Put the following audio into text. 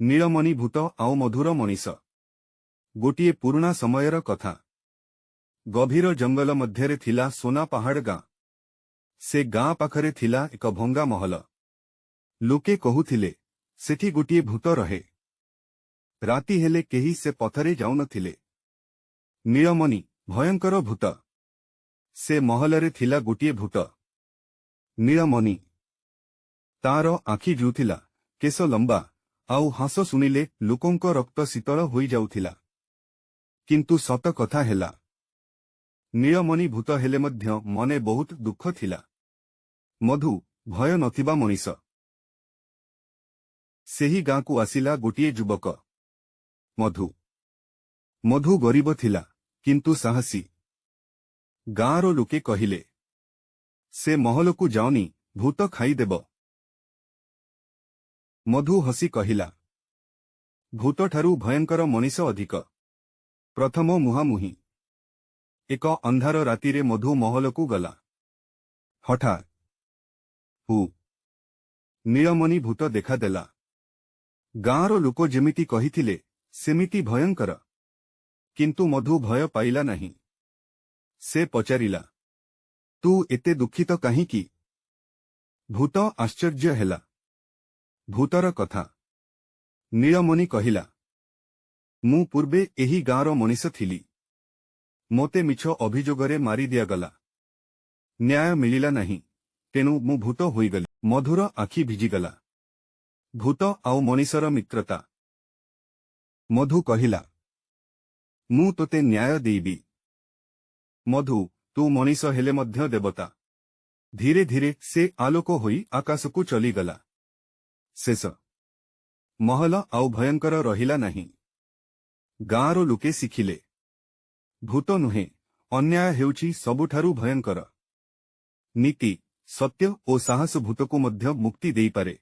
नीलमणि भूत आउ मधुर मनीष। गोटिए पुराना समयर कथा। गभीर जंगल मध्यरे थिला सोना पहाड़ गाँ। से गाँ पाखरे थिला एक भंगा महल। लोके कहुथिले सेठी गोटिए भूत रहे। राति हेले केही से पथरे जाउनथिले। नीलमणि भयंकर भूत। से महलरे थिला गोटिए भूत। नीलमणि तार आखि जुथिला, केस लंबा, आउ हास सुनिले लोकंक रक्त शीतल होई जाउथिला। किंतु सत कथा हेला, नीलमणि भूत हेले मध्य मने बहुत दुख थिला। मधु भय नथिबा मनीष। सेही गाँ को आसिला गोटिए जुबक। मधु। मधु गरीब थिला, किंतु साहसी। गाँर लोके कहिले, से महल को जाओनी, भूत खाईदेब। मधु हसी कहिला, भूत ठारू भयंकर मनीष अधिक। प्रथम मुहामुही। एक अंधार रातिरे मधु महल को गला। हठात हु नीलमणि भूत देखादेला। गाँर लोक जेमिति कहिथिले सेमिति भयंकर। किंतु मधु भय पाइला नहीं। से पचारिला, तू एते दुखित काहिंकी? भूत आश्चर्य हेला। भूतर कथा। नीलमणि कहिला, मु पूर्वे एही गाँर मनीष थिली। मोते मिछ अभियोगरे मारी दियागला। न्याय मिलिला नहीं, तेणु मु भूत होईगली। मधुर आखि भिजिगला। भूत आउ मनीषर मित्रता। मधु कहिला, मु तोते न्याय देबी। मधु, तू मनीष हेले मध्य देवता। धीरे धीरे से आलोक होई आकाश को चलीगला। शेष। महल आउ भयंकर रहिला नहीं। गाँर लोके शिखिले, भूत नुहे, अन्याय हेउछि सबुठारु भयंकर। नीति, सत्य और साहस भूत को मध्य मुक्ति देई पारे।